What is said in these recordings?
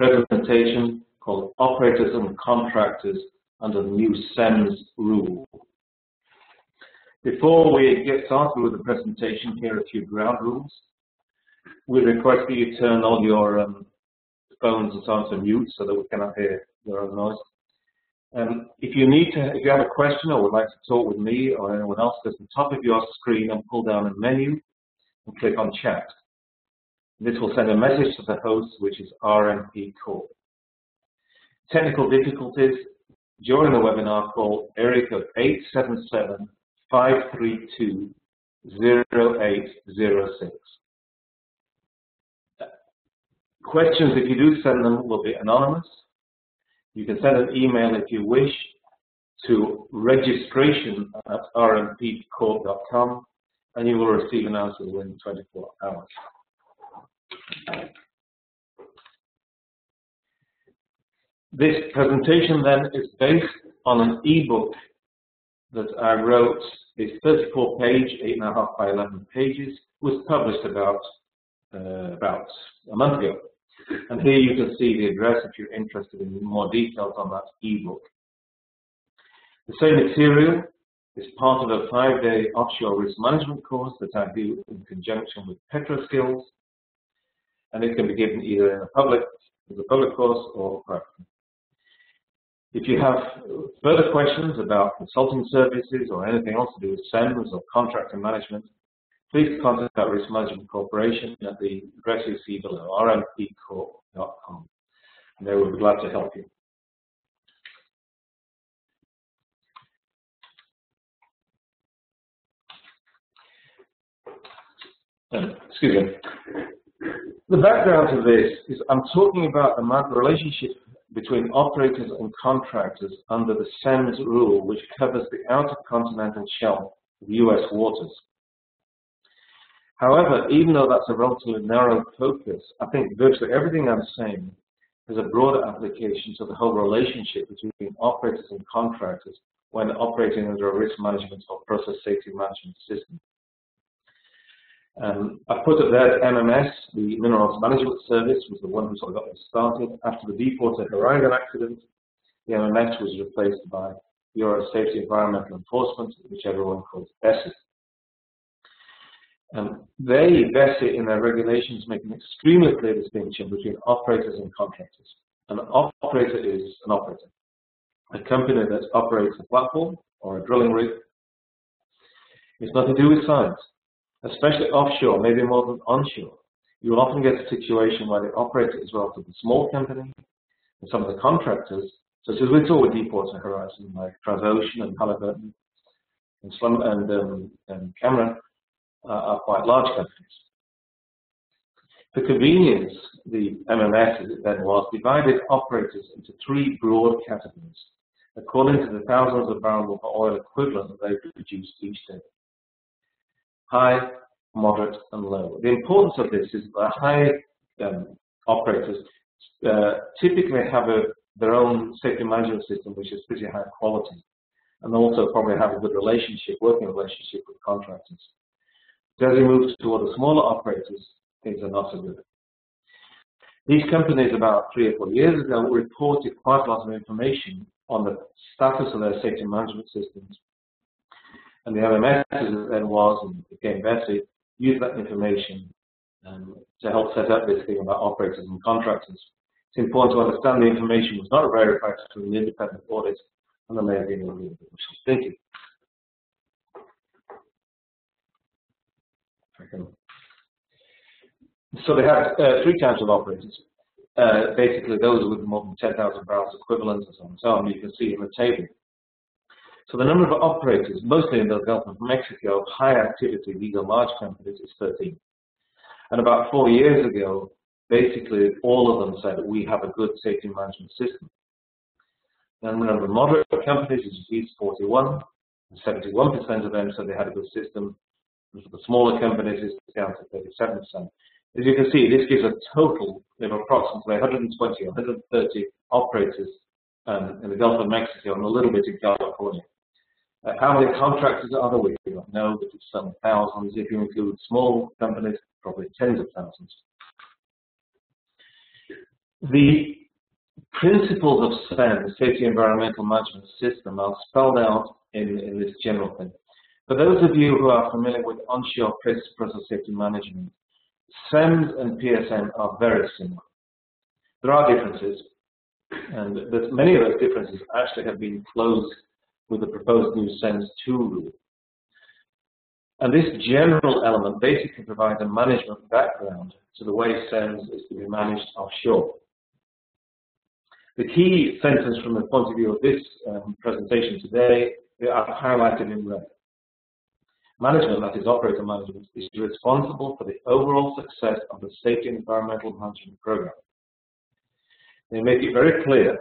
presentation called Operators and Contractors under the new SEMS rule. Before we get started with the presentation, here are a few ground rules. We request that you turn all your phones and so on to mute so that we cannot hear your own noise. If you have a question or would like to talk with me or anyone else, at the top of your screen and pull down a menu and click on chat. This will send a message to the host, which is RMP call. Technical difficulties during the webinar, call area code 877-532-0806. Questions, if you do send them, will be anonymous. You can send an email if you wish to registration@rmpcorp.com and you will receive an answer within 24 hours. This presentation then is based on an ebook that I wrote. It's 34-page, 8.5 by 11 pages, was published about a month ago. And here you can see the address if you're interested in more details on that ebook. The same material is part of a 5-day offshore risk management course that I do in conjunction with Petra Skills, and it can be given either in a public course or privately. If you have further questions about consulting services or anything else to do with SEMS or contractor management, please contact our Risk Management Corporation at the address you see below, rmpcorp.com, and they will be glad to help you. Excuse me. The background to this is I'm talking about the relationship between operators and contractors under the SEMS rule, which covers the outer continental shelf of U.S. waters. However, even though that's a relatively narrow focus, I think virtually everything I'm saying has a broader application to the whole relationship between operators and contractors when operating under a risk management or process safety management system. I put it there that MMS, the Minerals Management Service, was the one who sort of got this started. After the Deepwater Horizon accident, the MMS was replaced by Bureau of Safety Environmental Enforcement, which everyone calls BSEE. BSEE in their regulations make an extremely clear distinction between operators and contractors. An operator is an operator. A company that operates a platform or a drilling rig. It's nothing to do with science. Especially offshore, maybe more than onshore, you will often get a situation where the operator is a relatively small company, and some of the contractors, such as we saw with Deepwater Horizon, like Transocean and Halliburton and Cameron, are quite large companies. For convenience, the MMS, as it then was, divided operators into 3 broad categories, according to the thousands of barrels of oil equivalent that they produce each day. High, moderate, and low. The importance of this is that high operators typically have their own safety management system, which is pretty high quality, and also probably have a good working relationship with contractors. So as we move toward the smaller operators, things are not so good. These companies, about 3 or 4 years ago, reported quite a lot of information on the status of their safety management systems. And the MMS, as it then was, and became BSEE, used that information to help set up this thing about operators and contractors. It's important to understand the information was not verified through an independent audit, and there may have been a little bit of thinking. So they have 3 types of operators. Basically, those with more than 10,000 barrels equivalent and so on and so on. You can see in the table. So the number of operators, mostly in the Gulf of Mexico, high activity, these are large companies, is 13. And about 4 years ago, basically all of them said that we have a good safety management system. And the number of moderate companies is 41, and 71% of them said they had a good system. And for the smaller companies, it's down to 37%. As you can see, this gives a total of approximately 120 or 130 operators in the Gulf of Mexico and a little bit in California. How many contractors are there? We don't know, but it's some thousands. If you include small companies, probably tens of thousands. The principles of SEMS, Safety Environmental Management System, are spelled out in this general thing. For those of you who are familiar with onshore process safety management, SEMS and PSM are very similar. There are differences, and many of those differences actually have been closed with the proposed new SEMS 2 rule. And this general element basically provides a management background to the way SEMS is to be managed offshore. The key sentence from the point of view of this presentation today are highlighted in red. Management, that is operator management, is responsible for the overall success of the Safety and Environmental Management Program. They make it very clear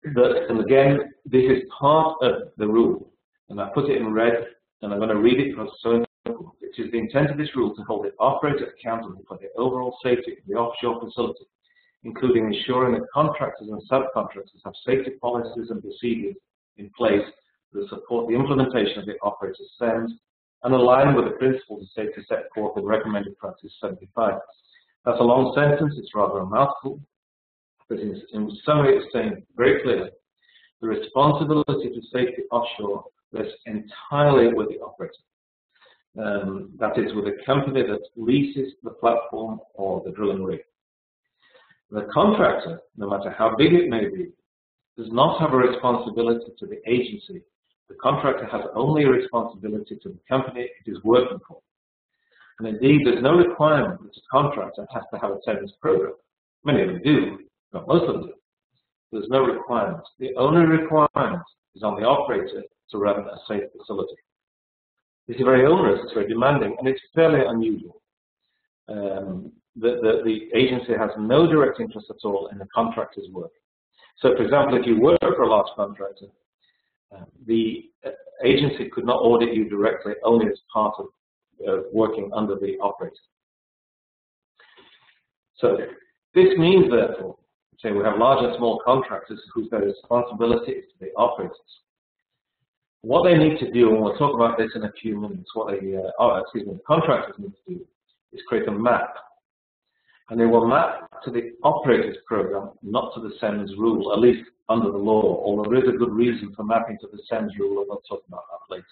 that, and again, this is part of the rule, and I put it in red, and I'm going to read it because it's so important. It is the intent of this rule to hold the operator accountable for the overall safety of the offshore facility, including ensuring that contractors and subcontractors have safety policies and procedures in place that support the implementation of the operator's SEMS and align with the principles of safety set forth in Recommended Practice 75. That's a long sentence, it's rather a mouthful, but in summary it's saying very clearly, the responsibility for safety offshore rests entirely with the operator. That is, with a company that leases the platform or the drilling rig. The contractor, no matter how big it may be, does not have a responsibility to the agency. The contractor has only a responsibility to the company it is working for. And indeed, there's no requirement that a contractor has to have a SEMS program. Many of them do, but most of them do. There's no requirement. The only requirement is on the operator to run a safe facility. This is very onerous, it's very demanding, and it's fairly unusual. The agency has no direct interest at all in the contractor's work. So, for example, if you work for a large contractor, the agency could not audit you directly, only as part of working under the operator. So, this means, therefore, say we have large and small contractors whose their responsibility is to the operators. What they need to do, and we'll talk about this in a few minutes, what the contractors need to do is create a map. And they will map to the operator's program, not to the SEMS rule, at least under the law, although there is a good reason for mapping to the SEMS rule, and we'll talk about that later.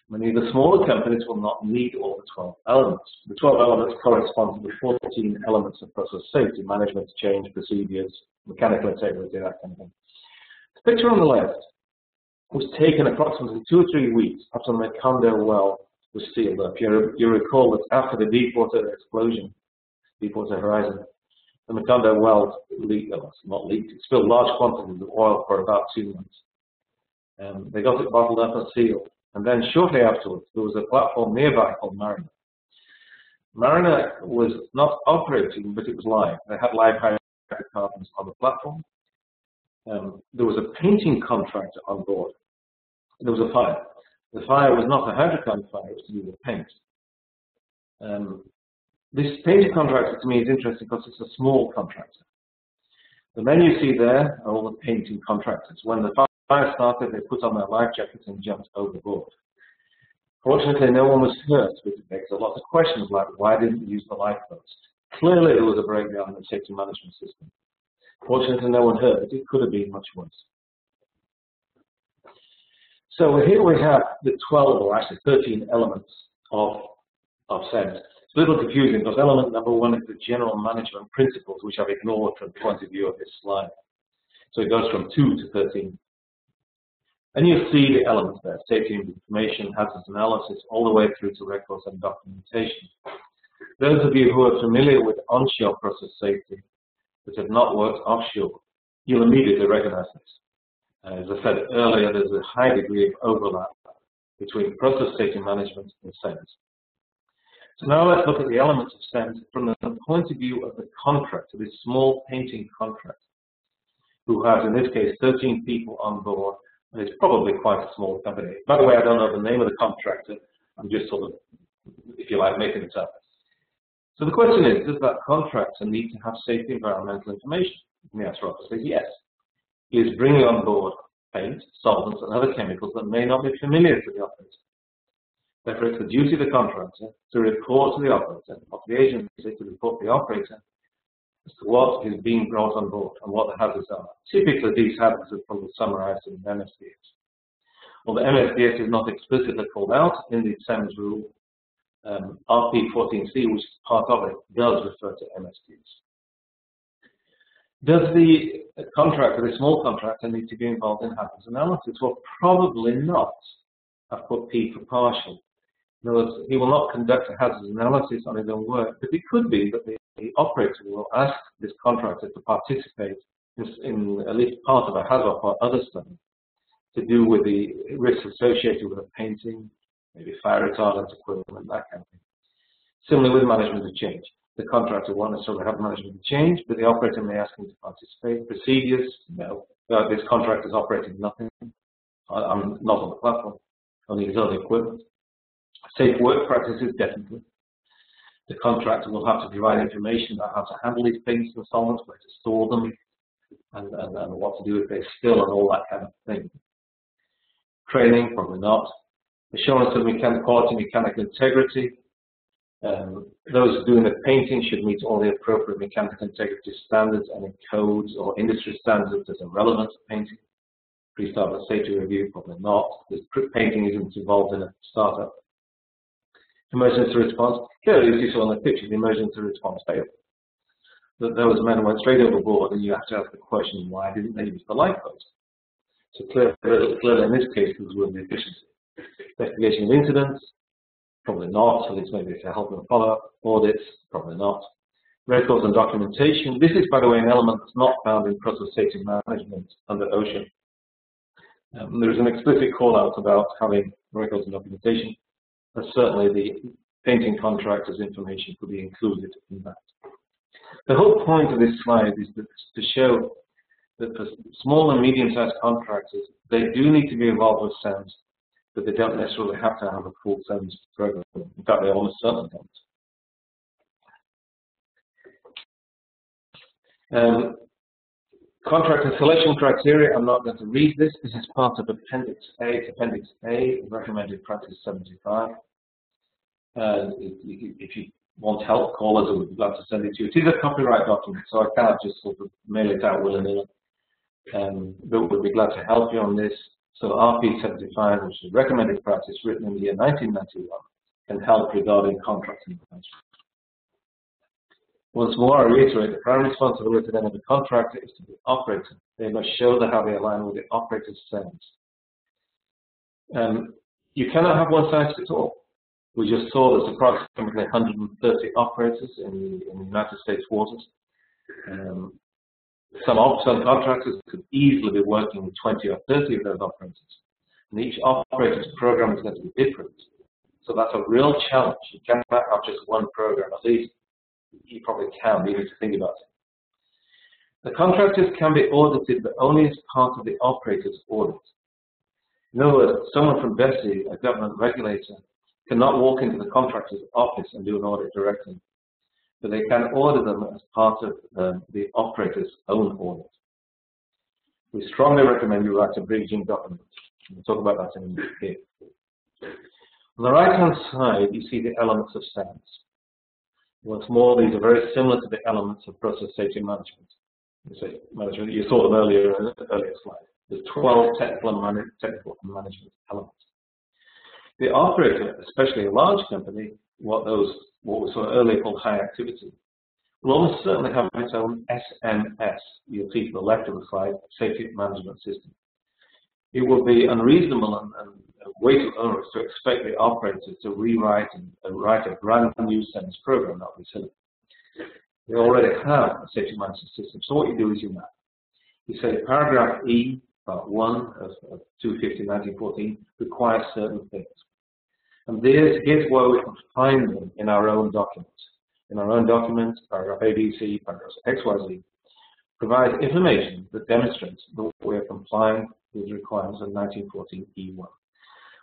Many of the smaller companies will not need all the 12 elements. The 12 elements correspond to the 14 elements of process safety, management, change, procedures, mechanical integrity, that kind of thing. The picture on the left was taken approximately 2 or 3 weeks after the Macondo well was sealed up. You recall that after the Deepwater explosion, Deepwater Horizon, the Macondo well leaked, not leaked, it spilled large quantities of oil for about 2 months. They got it bottled up and sealed. And then shortly afterwards, there was a platform nearby called Mariner. Mariner was not operating, but it was live. They had live hydrocarbons on the platform. There was a painting contractor on board. There was a fire. The fire was not a hydrocarbon fire, it was to do with paint. This painting contractor to me is interesting because it's a small contractor. The men you see there are all the painting contractors. When the fire started, they put on their life jackets and jumped overboard. Fortunately, no one was hurt, which begs a lot of questions like, why didn't you use the lifeboats? Clearly, there was a breakdown in the safety management system. Fortunately, no one hurt, but it could have been much worse. So here we have the 12, or actually 13 elements of SEMS. It's a little confusing because element number 1 is the general management principles, which I've ignored from the point of view of this slide. So it goes from 2 to 13. And you see the elements there, safety information, hazards analysis, all the way through to records and documentation. Those of you who are familiar with onshore process safety that have not worked offshore, you'll immediately recognize this. As I said earlier, there's a high degree of overlap between process safety management and SEMS. So now let's look at the elements of SEMS from the point of view of the contractor, this small painting contractor, who has, in this case, 13 people on board, and it's probably quite a small company. By the way, I don't know the name of the contractor. I'm just sort of, if you like, making it up. So the question is, does that contractor need to have safety environmental information? And the answer obviously is yes. He is bringing on board paint, solvents, and other chemicals that may not be familiar to the operator. Therefore, it's the duty of the contractor to report to the operator, or to the agency to report to the operator as to what is being brought on board and what the hazards are. Typically, these hazards are probably summarized in the MSDS. Well, the MSDS is not explicitly called out in the SEMS rule. RP14C, which is part of it, does refer to MSDS. Does the contractor, the small contractor, need to be involved in hazards analysis? Well, probably not. I've put P for partial. In other words, he will not conduct a hazards analysis on his own work, but it could be that the operator will ask this contractor to participate in at least part of a hazard or other study to do with the risks associated with a painting, maybe fire retardant equipment, that kind of thing. Similarly with management of change. The contractor won't necessarily have management of change, but the operator may ask him to participate. Procedures, no. This contractor is operating nothing. I'm not on the platform, only his own equipment. Safe work practices, definitely. The contractor will have to provide information about how to handle these paints and solvents, where to store them, and what to do if they spill and all that kind of thing. Training, probably not. Assurance of quality and mechanical integrity. Those doing the painting should meet all the appropriate mechanical integrity standards and codes or industry standards that are relevant to painting. Pre-startup safety review, probably not, because painting isn't involved in a startup. Emergency response. Clearly, as you saw in the picture, the emergency response failed. Those men went straight overboard, and you have to ask the question, why didn't they use the lifeboats? So clearly in this case, there was the efficiency. Investigation of incidents, probably not, at least maybe to help them follow up. Audits, probably not. Records and documentation. This is, by the way, an element that's not found in process safety management under OSHA. There's an explicit call out about having records and documentation, and certainly the painting contractor's information could be included in that. The whole point of this slide is to show that for small and medium-sized contractors, they do need to be involved with SEMS, but they don't necessarily have to have a full SEMS program. In fact, they almost certainly don't. Contractor selection criteria, I'm not going to read this. This is part of Appendix A. It's Appendix A, Recommended Practice 75. If you want help, call us, and we'd be glad to send it to you. It is a copyright document, so I can't just sort of mail it out willy-nilly. But we'd be glad to help you on this. So RP 75, which is recommended practice written in the year 1991, can help regarding contracting information. Once more, I reiterate, the primary responsibility then of the contractor is to the operator. They must show how they align with the operator's SEMS. You cannot have one size fits all. We just saw there's approximately 130 operators in the United States waters. Some contractors could easily be working with 20 or 30 of those operators. And each operator's program is going to be different. So that's a real challenge. You cannot have just one program, at least you probably can, you need to think about it. The contractors can be audited, but only as part of the operator's audit. In other words, someone from BSEE, a government regulator, cannot walk into the contractor's office and do an audit directly, but they can audit them as part of the operator's own audit. We strongly recommend you write a bridging document. We'll talk about that in a minute here. On the right-hand side, you see the elements of SEMS. Once more, these are very similar to the elements of process safety management. You saw them earlier in the earlier slide. There's 12 technical and management elements. The operator, especially a large company, what we saw earlier called high activity, will almost certainly have its own SMS. You'll see to the left of the slide, Safety Management System. It will be unreasonable and way too onerous to expect the operator to rewrite and write a brand new SEMS program. That would be silly. They already have a safety management system. So what you do is you map. You say paragraph E, part 1 of 250/1914 requires certain things. And here's where we can find them in our own documents. In our own documents, paragraph A, B, C, paragraph X, Y, Z, provides information that demonstrates that we are complying with the requirements of 1914 E1.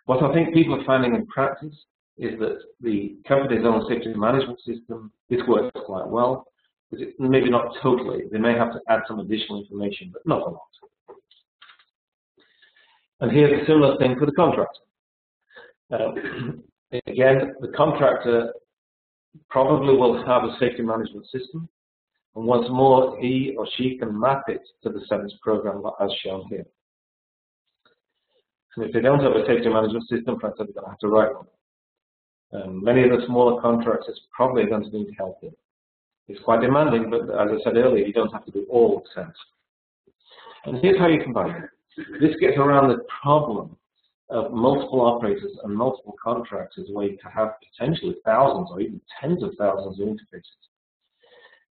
What I think people are finding in practice is that the company's own safety management system, this works quite well, but maybe not totally. They may have to add some additional information, but not a lot. And here's a similar thing for the contractor. Again, the contractor probably will have a safety management system, and once more, he or she can map it to the SEMS program as shown here. And if they don't have a safety management system, perhaps they're going to have to write one. Many of the smaller contractors probably are going to need help here. It's quite demanding, but as I said earlier, you don't have to do all of SEMS. And here's how you combine it. This gets around the problem of multiple operators and multiple contractors where you can have potentially thousands or even tens of thousands of interfaces.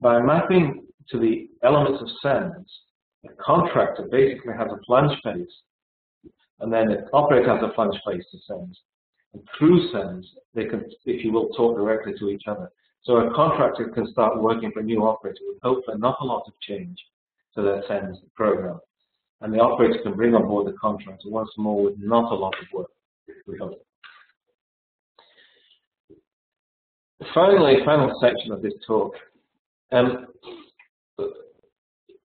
By mapping to the elements of SEMS, a contractor basically has a flange face, and then the operator has a flange face to SEMS. And through SEMS, they can, if you will, talk directly to each other. So a contractor can start working for a new operator with hopefully not a lot of change to their SEMS program. And the operator can bring on board the contractor once more with not a lot of work, we hope. Finally, final section of this talk.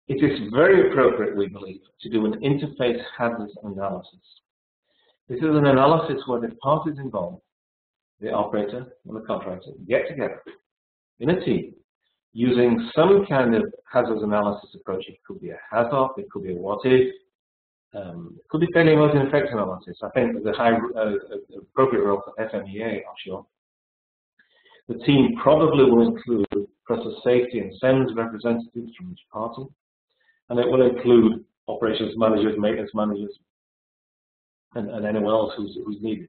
It is very appropriate, we believe, to do an interface hazards analysis. This is an analysis where the parties involved, the operator and the contractor, get together in a team using some kind of hazards analysis approach. It could be a HAZOP, it could be a what if, it could be failure mode and effect analysis. I think the appropriate role for FMEA offshore. The team probably will include process safety and SEMS representatives from each party, and it will include operations managers, maintenance managers, and anyone else who's needed.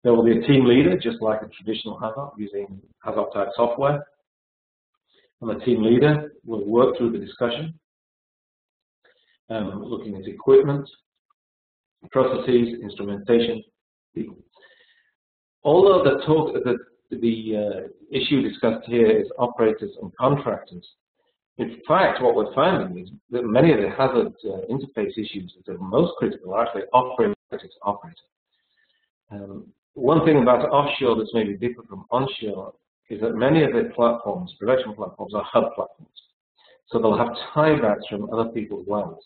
There will be a team leader, just like a traditional HAZOP, using HAZOP type software. And the team leader will work through the discussion, looking at equipment, processes, instrumentation, people. Although the issue discussed here is operators and contractors, in fact, what we're finding is that many of the hazard interface issues that are most critical are actually operator to operator. One thing about offshore that's maybe different from onshore is that many of the platforms, production platforms, are hub platforms. So they'll have tiebacks from other people's wells.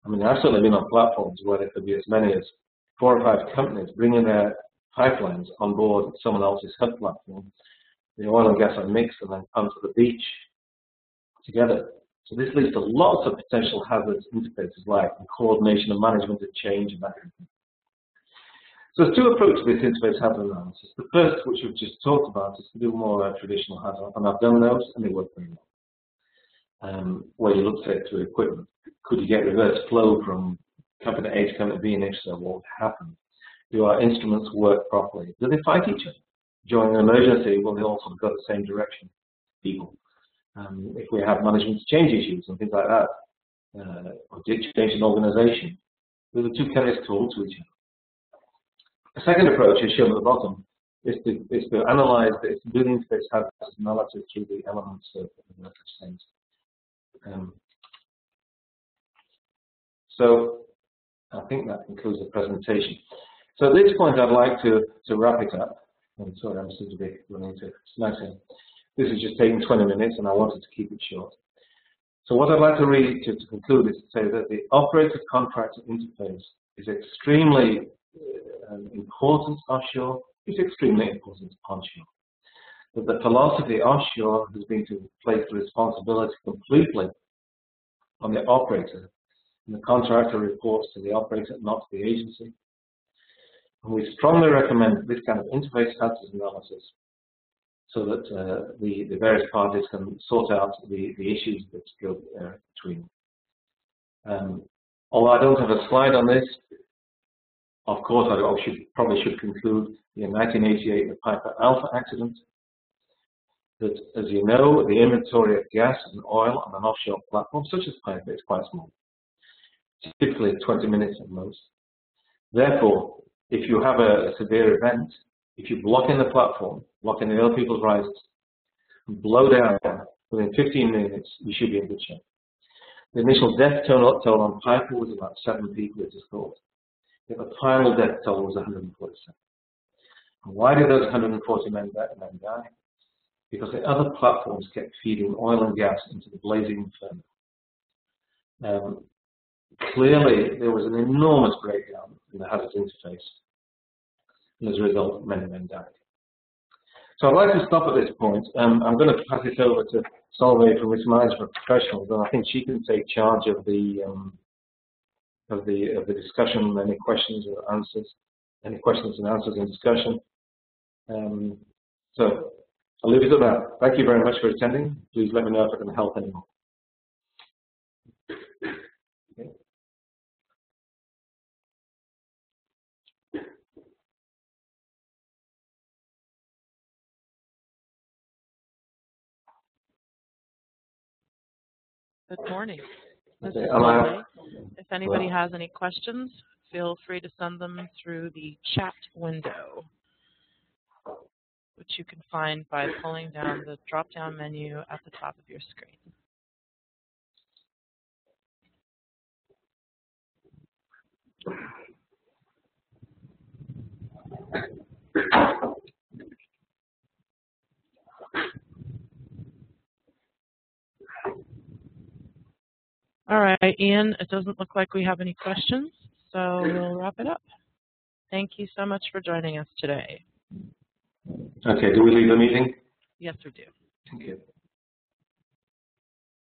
I mean, I've certainly been on platforms where there could be as many as 4 or 5 companies bringing their pipelines on board someone else's hub platform. The oil and gas are mixed and then come to the beach together. So this leads to lots of potential hazards interfaces like coordination and management of change and that kind of thing. So there's 2 approaches to this interface hazard analysis. The first, which we've just talked about, is to do more traditional hazard, and I've done those and they work very well. Where you look at through equipment. Could you get reverse flow from company A to company B, and if so, what would happen? Do our instruments work properly? Do they fight each other? During an emergency, will they also go the same direction? People. If we have management change issues and things like that, or change in organization, do the 2 companies talk to each other? The second approach is shown at the bottom, is to analyze this building interface hazard analysis through the elements of the SEMS. So I think that concludes the presentation. So at this point, I'd like to wrap it up. I'm sorry, I'm still a bit running to snacking. This is just taking 20 minutes, and I wanted to keep it short. So what I'd like to read to conclude is to say that the operator-contractor interface is extremely important offshore. It's extremely important onshore. But the philosophy offshore has been to place the responsibility completely on the operator, and the contractor reports to the operator, not to the agency. And we strongly recommend this kind of interface hazards analysis so that the various parties can sort out the issues that go between. Although I don't have a slide on this, of course I probably should conclude in 1988 the Piper Alpha accident, that, as you know, the inventory of gas and oil on an offshore platform such as Piper is quite small, typically 20 minutes at most. Therefore, if you have a severe event, if you block in the platform, block in the other people's risers, and blow down within 15 minutes, you should be in good shape. The initial death toll on Piper was about 7 people, it is thought. Yet the final death toll was 147. And why did those 140 men die? Because the other platforms kept feeding oil and gas into the blazing inferno. Clearly, there was an enormous breakdown in the hazard interface. and as a result, many men died. So I'd like to stop at this point. I'm going to pass it over to Solveig from Risk Management Professionals, and I think she can take charge of the discussion, any questions or answers, any questions and answers in discussion. So I'll leave it at that. Thank you very much for attending. Please let me know if I can help anymore. Okay. Good morning. This Okay. is Solveig. If anybody has any questions, feel free to send them through the chat window, which you can find by pulling down the drop-down menu at the top of your screen. All right, Ian, it doesn't look like we have any questions, so we'll wrap it up. Thank you so much for joining us today. Okay, do we leave the meeting? Yes, we do. Okay.